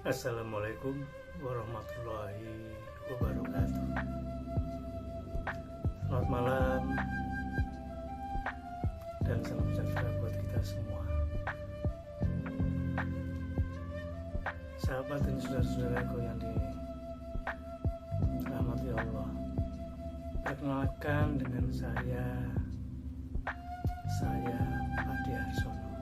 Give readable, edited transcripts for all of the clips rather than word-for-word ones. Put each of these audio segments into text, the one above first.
Assalamualaikum warahmatullahi wabarakatuh. Selamat malam dan salam sejahtera buat kita semua. Sahabat dan saudara-saudaraku yang dirahmati Allah, perkenalkan dengan saya Adi Harsono.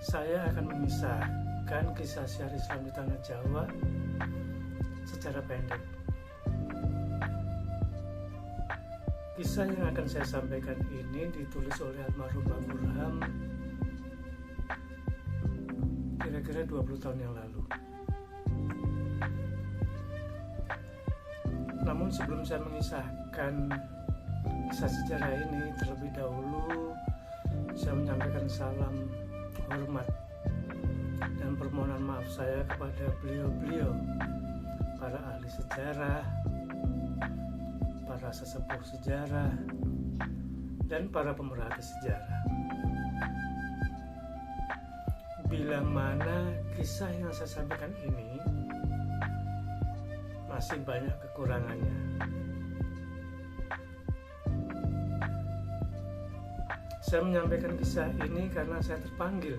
Saya akan mengisahkan kisah syiar Islam di Tanah Jawa secara pendek. Kisah yang akan saya sampaikan ini ditulis oleh almarhum Mbah Burham kira-kira 20 tahun yang lalu. Namun sebelum saya mengisahkan kisah sejarah ini, terlebih dahulu saya menyampaikan salam hormat dan permohonan maaf saya kepada beliau-beliau, para ahli sejarah, para sesepuh sejarah, dan para pemerhati sejarah. Bila mana kisah yang saya sampaikan ini masih banyak kekurangannya. Saya menyampaikan kisah ini karena saya terpanggil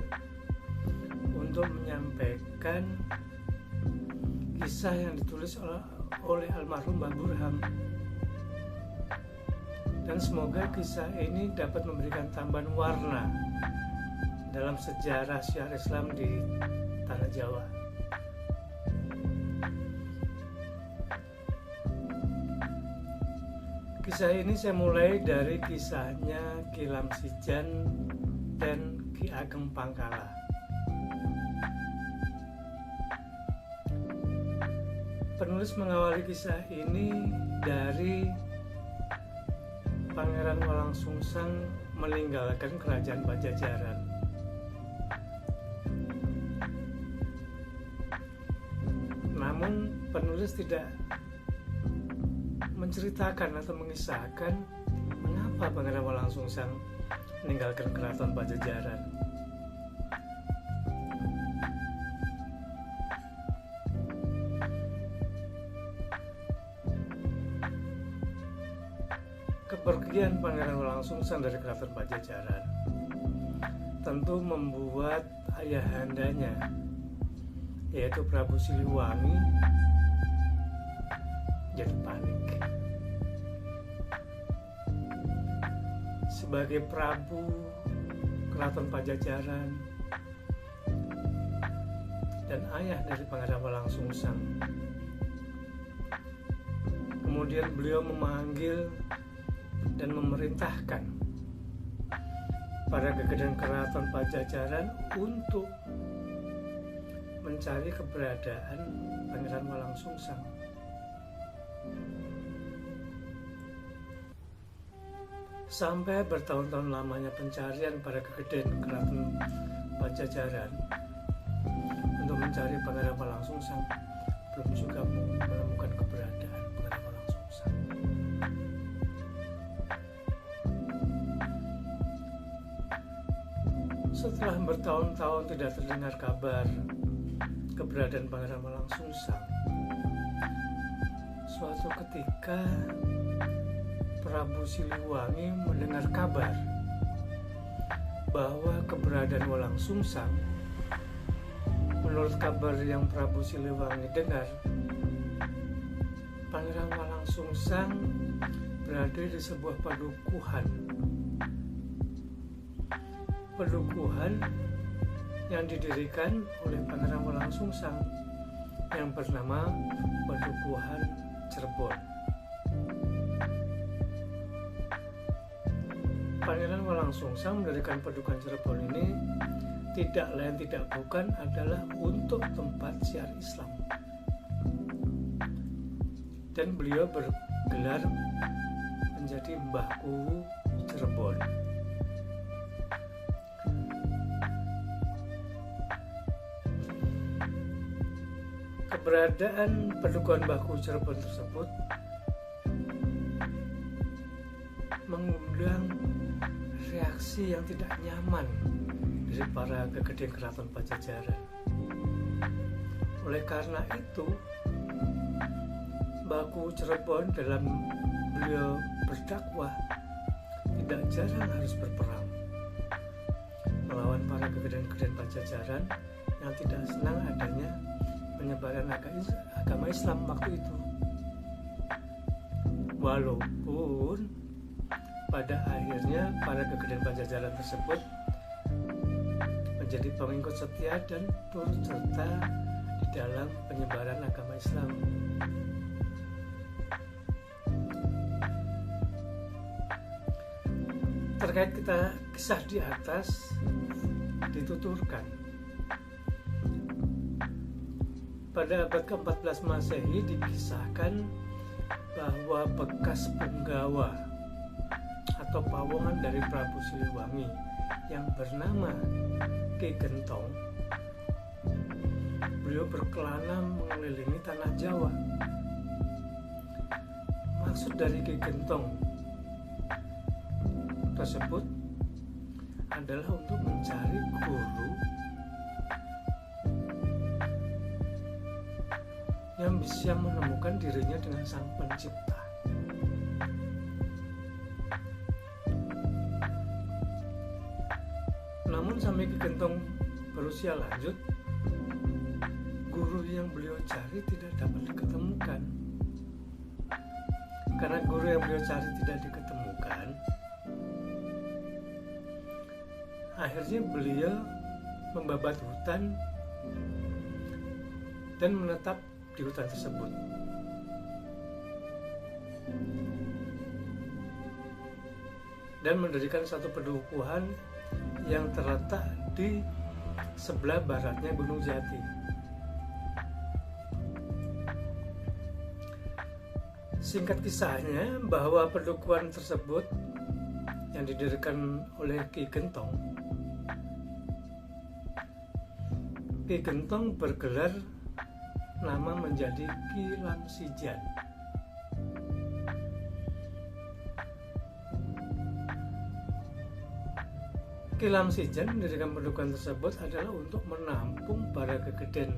untuk menyampaikan kisah yang ditulis oleh almarhum Mbah Burham. Dan semoga kisah ini dapat memberikan tambahan warna dalam sejarah syiar Islam di Tanah Jawa. Kisah ini saya mulai dari kisahnya Ki Lamsijan dan Ki Ageng Pangkala. Penulis mengawali kisah ini dari Pangeran Walangsungsang meninggalkan kerajaan Pajajaran. Namun penulis tidak menceritakan atau mengisahkan mengapa Pangeran Walangsungsang meninggalkan keraton Pajajaran. Kepergian Pangeran Walangsungsang dari keraton Pajajaran tentu membuat ayahandanya, yaitu Prabu Siliwangi, jadi panik. Sebagai Prabu Keraton Pajajaran dan ayah dari Pangeran Walangsungsang, kemudian beliau memanggil dan memerintahkan para gegeden Keraton Pajajaran untuk mencari keberadaan Pangeran Walangsungsang. Sampai bertahun-tahun lamanya pencarian para gegeden Keraton Pajajaran untuk mencari Pangeran Walangsungsang, belum juga menemukan keberadaan Pangeran Walangsungsang. Setelah bertahun-tahun tidak terdengar kabar keberadaan Pangeran Walangsungsang, suatu ketika Prabu Siliwangi mendengar kabar bahwa keberadaan Walangsungsang, menurut kabar yang Prabu Siliwangi dengar, Pangeran Walangsungsang berada di sebuah padukuhan yang didirikan oleh Pangeran Walangsungsang yang bernama Padukuhan Cirebon. Pangeran Walangsungsang mendirikan Padukuhan Cirebon ini tidak lain tidak bukan adalah untuk tempat syiar Islam. Dan beliau bergelar menjadi Mbah Kuwu Cirebon. Keberadaan Padukuhan Mbah Kuwu Cirebon tersebut mengundang reaksi yang tidak nyaman dari para kegeden keraton Pajajaran. Oleh karena itu, Baku Cirebon dalam beliau berdakwah tidak jarang harus berperang melawan para kegeden-kegeden Pajajaran yang tidak senang adanya penyebaran agama Islam waktu itu. Walaupun pada akhirnya para kegeden Pajajaran tersebut menjadi pengikut setia dan turut serta di dalam penyebaran agama Islam. Terkait kisah di atas dituturkan pada abad ke-14 Masehi dikisahkan bahwa bekas punggawa atau pawongan dari Prabu Siliwangi yang bernama Ki Gentong, beliau berkelana mengelilingi tanah Jawa. Maksud dari Ki Gentong tersebut adalah untuk mencari guru yang bisa menemukan dirinya dengan Sang Pencipta. Namun sampai Ki Gentong berusia lanjut, guru yang beliau cari tidak dapat diketemukan. Karena guru yang beliau cari tidak diketemukan, akhirnya beliau membabat hutan dan menetap di hutan tersebut. Dan mendirikan satu padukuhan yang terletak di sebelah baratnya Gunung Jati. Singkat kisahnya, bahwa padukuhan tersebut yang didirikan oleh Ki Gentong, Ki Gentong bergelar nama menjadi Ki Lamsijan. Ki Lamsijan mendirikan padukuhan tersebut adalah untuk menampung para kegeden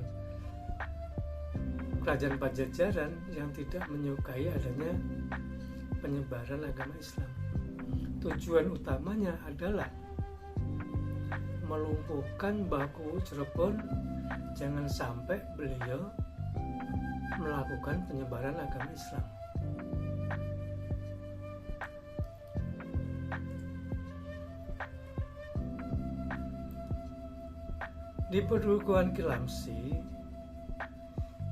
kerajaan Pajajaran yang tidak menyukai adanya penyebaran agama Islam. Tujuan utamanya adalah melumpuhkan Baku Cirebon, jangan sampai beliau melakukan penyebaran agama Islam. Di padukuhan Ki Lamsi,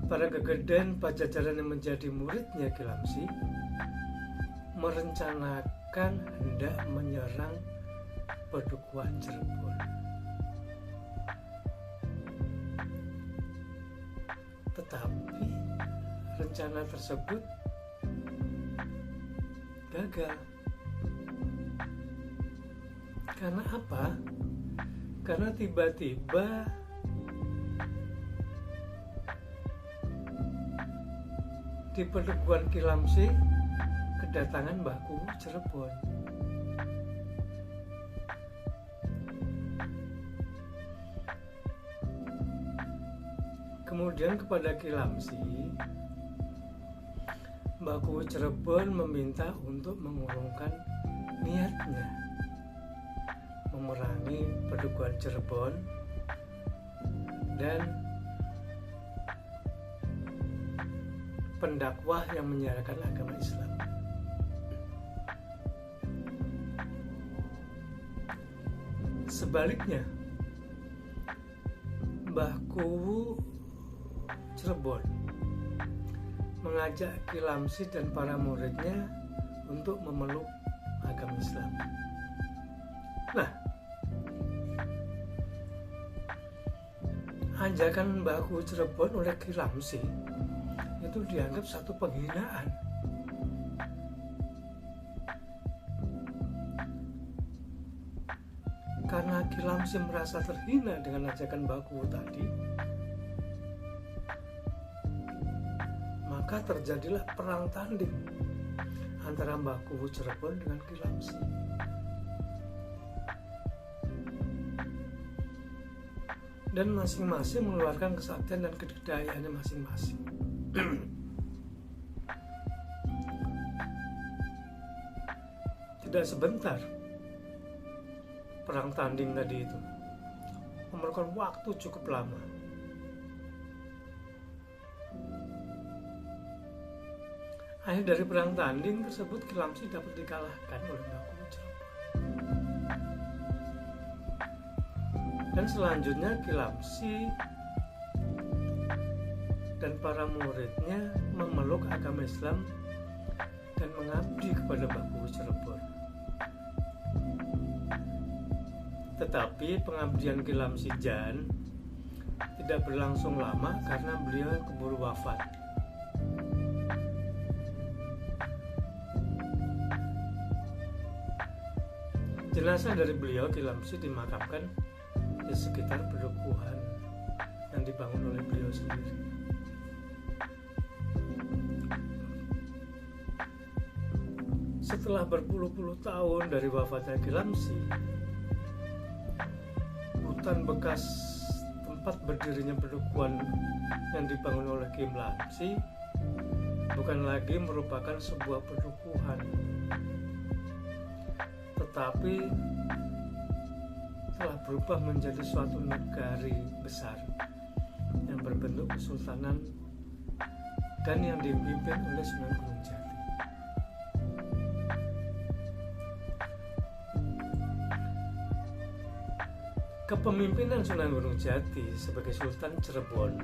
para kegeden Pajajaran yang menjadi muridnya Ki Lamsi merencanakan hendak menyerang padukuhan Cirebon. Tetapi rencana tersebut gagal. Karena apa? Karena tiba-tiba di padukuhan Ki Lamsi kedatangan Baku Cirebon. Kemudian kepada Ki Lamsi, Baku Cirebon meminta untuk mengurungkan niatnya memerangi padukuhan Cirebon dan pendakwah yang menyiarkan agama Islam. Sebaliknya, Baku Cirebon mengajak Ki Lamsi dan para muridnya untuk memeluk agama Islam. Nah, ajakan Baku Cirebon oleh Ki Lamsi itu dianggap satu penghinaan. Karena Ki Lamsi merasa terhina dengan ajakan Baku tadi, maka terjadilah perang tanding antara Baku Cirebon dengan Ki Lamsi. dan masing-masing mengeluarkan kesaktian dan kedayaannya masing-masing. Tidak sebentar perang tanding tadi itu, memerlukan waktu cukup lama. Akhir dari perang tanding tersebut, Kilamsi dapat dikalahkan oleh Baku Cirebon. Dan selanjutnya Kilamsi dan para muridnya memeluk agama Islam dan mengabdi kepada Baku Cirebon. Tetapi pengabdian Kilamsi Jan tidak berlangsung lama karena beliau keburu wafat. Jenazah dari beliau Kilamsi dimakamkan di sekitar pedukuhan yang dibangun oleh beliau sendiri. Setelah berpuluh-puluh tahun dari wafatnya Kilamsi, hutan bekas tempat berdirinya pedukuhan yang dibangun oleh Kilamsi bukan lagi merupakan sebuah pedukuhan, tetapi telah berubah menjadi suatu negari besar yang berbentuk kesultanan dan yang dipimpin oleh Sunan Gunung Jati. Kepemimpinan Sunan Gunung Jati sebagai Sultan Cirebon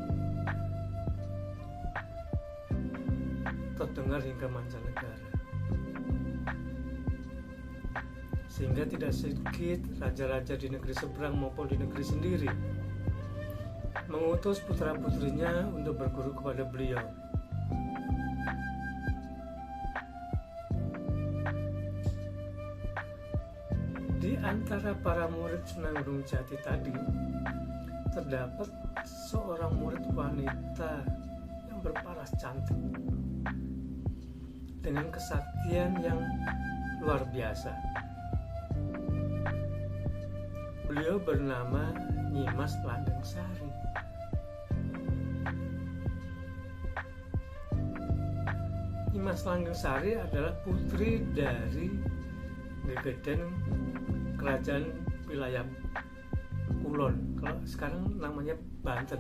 terdengar hingga mancanegara, sehingga tidak sedikit raja-raja di negeri seberang maupun di negeri sendiri mengutus putra-putrinya untuk berguru kepada beliau. Di antara para murid Sunan Gunung Jati tadi terdapat seorang murid wanita yang berparas cantik dengan kesaktian yang luar biasa. Beliau bernama Nyimas Langgengsari. Nyimas Langgengsari adalah putri dari Gegeden Kerajaan wilayah Kulon, kalau sekarang namanya Banten.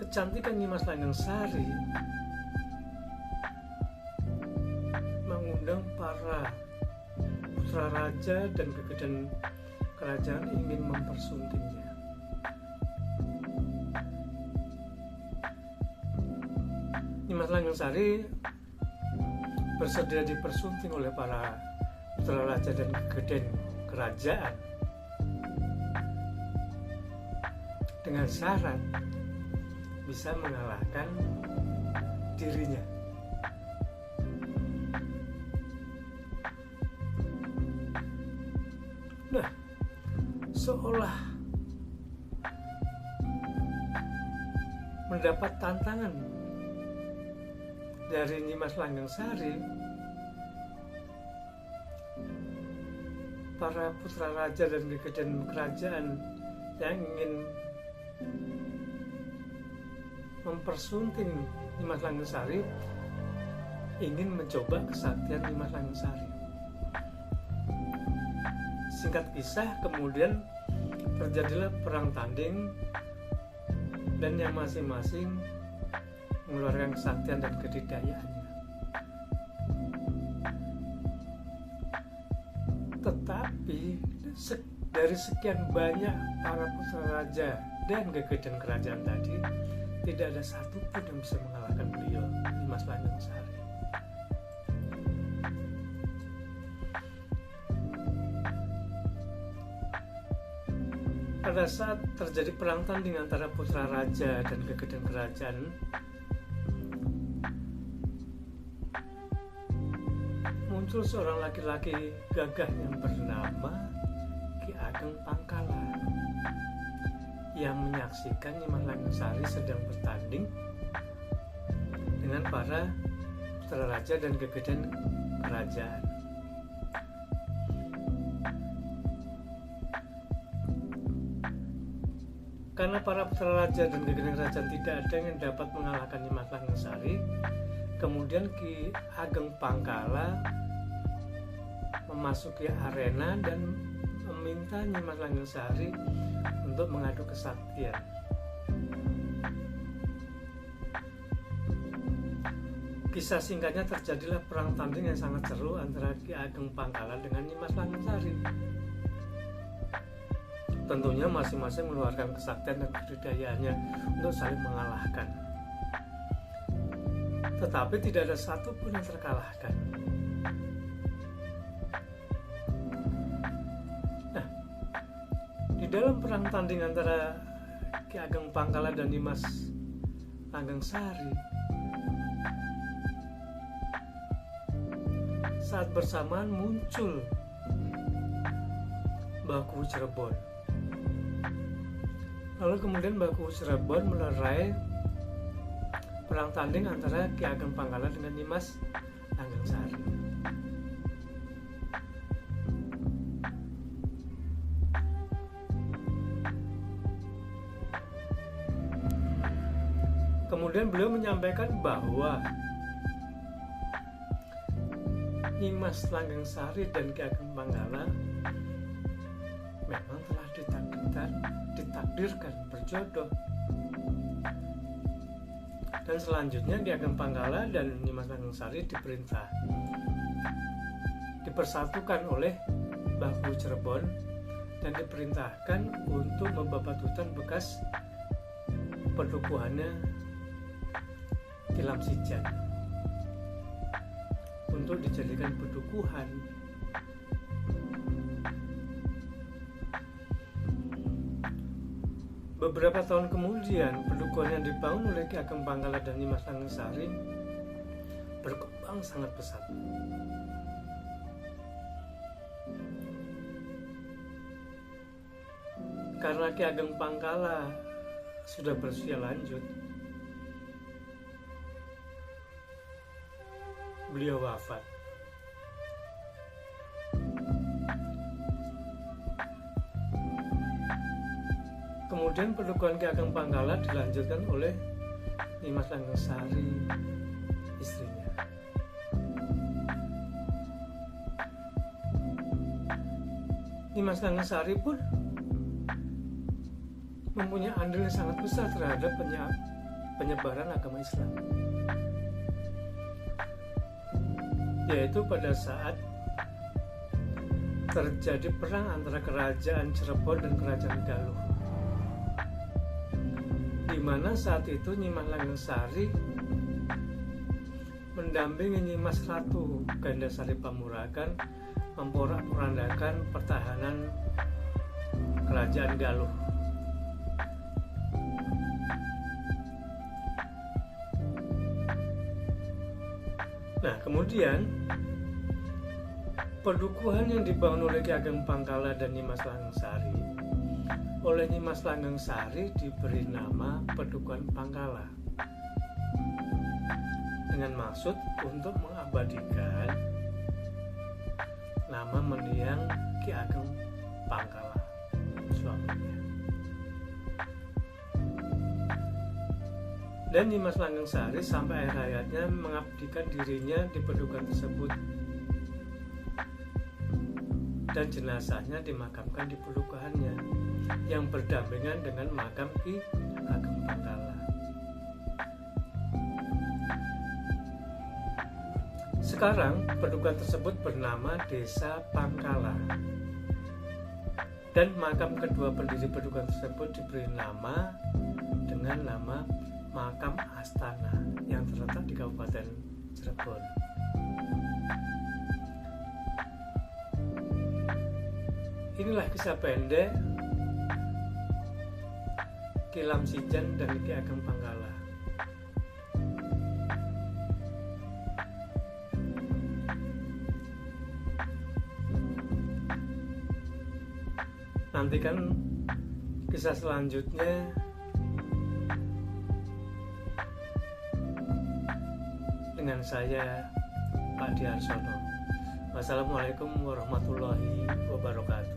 Kecantikan Nyimas Langgengsari mengundang para putra raja dan gegeden kerajaan ingin mempersuntingnya. Nyimas Langgengsari bersedia dipersunting oleh para putra raja dan gegeden kerajaan dengan syarat bisa mengalahkan dirinya. Nah, seolah mendapat tantangan dari Nyimas Langgengsari, para putra raja dan gegeden kerajaan yang ingin mempersunting Nyimas Langgengsari ingin mencoba kesaktian Nyimas Langgengsari. Singkat kisah, kemudian terjadilah perang tanding dan yang masing-masing mengeluarkan kesaktian dan kedidayaannya. Tetapi dari sekian banyak para putra raja dan gegeden kerajaan tadi, tidak ada satupun yang bisa mengalahkan beliau, Nyimas Langgengsari. Pada saat terjadi perang tanding antara putra raja dan gegeden kerajaan, muncul seorang laki-laki gagah yang bernama Ki Ageng Pangkala yang menyaksikan Nyimas Langgengsari sedang bertanding dengan para putra raja dan gegeden kerajaan. karena para putra raja dan gegeni kerajaan tidak ada yang dapat mengalahkan Nimas Langgeng, kemudian Ki Ageng Pangkala memasuki arena dan meminta Nimas Langgeng untuk mengadu kesaktian. Kisah singkatnya, terjadilah perang tanding yang sangat seru antara Ki Ageng Pangkala dengan Nimas Langgeng. Tentunya masing-masing mengeluarkan kesaktian dan kebudayaannya untuk saling mengalahkan. Tetapi tidak ada satupun yang terkalahkan. Nah, di dalam perang tanding antara Ki Ageng Pangkala dan Nimas Langgeng, saat bersamaan muncul Baku Cirebon. Lalu kemudian Baku Cirebon melerai perang tanding antara Ki Ageng Pangkala dengan Nimas Langgeng. Kemudian beliau menyampaikan bahwa Nimas Langgeng dan Ki Ageng Pangkala memang telah ditakdirkan berjodoh. Dan selanjutnya Ki Ageng Pangkala dan Nimas Langgeng dipersatukan oleh Baku Cirebon dan diperintahkan untuk membabat hutan bekas pedukuhannya Ki Lamsijan untuk dijadikan pedukuhan. Beberapa tahun kemudian, pedukuhan yang dibangun oleh Ki Ageng Pangkala dan Nimas Langgeng berkembang sangat pesat. Karena Ki Ageng Pangkala sudah berusia lanjut, beliau wafat. Kemudian pedukuhan Ki Ageng Pangkala dilanjutkan oleh Nimas Langgeng, istrinya. Nimas Langgeng pun mempunyai andil yang sangat besar terhadap penyebaran agama Islam, yaitu pada saat terjadi perang antara kerajaan Cirebon dan kerajaan Galuh, di mana saat itu Nimas Langgeng mendampingi Nimas Ratu Gandasari Pamuragan memporak-porandakan pertahanan kerajaan Galuh. Nah, kemudian pedukuhan yang dibangun oleh Ki Ageng Pangkala dan Nimas Langgeng oleh Nimas Langgeng diberi nama Pedukuhan Pangkala dengan maksud untuk mengabadikan nama mendiang Ki Ageng Pangkala, suaminya. Dan Nimas Langgeng sampai akhir hayatnya mengabdikan dirinya di pedukuhan tersebut, dan jenazahnya dimakamkan di pedukuhannya yang berdampingan dengan makam Ki Ageng Pangkala. Sekarang pedukuhan tersebut bernama Desa Pangkala, dan makam kedua pendiri pedukuhan tersebut diberi nama dengan nama Makam Astana yang terletak di Kabupaten Cirebon. Inilah kisah pendek Ki Lamsijan dan Ki Ageng Pangkala. Nantikan kisah selanjutnya dengan saya, Pak Diarsono. Wassalamualaikum warahmatullahi wabarakatuh.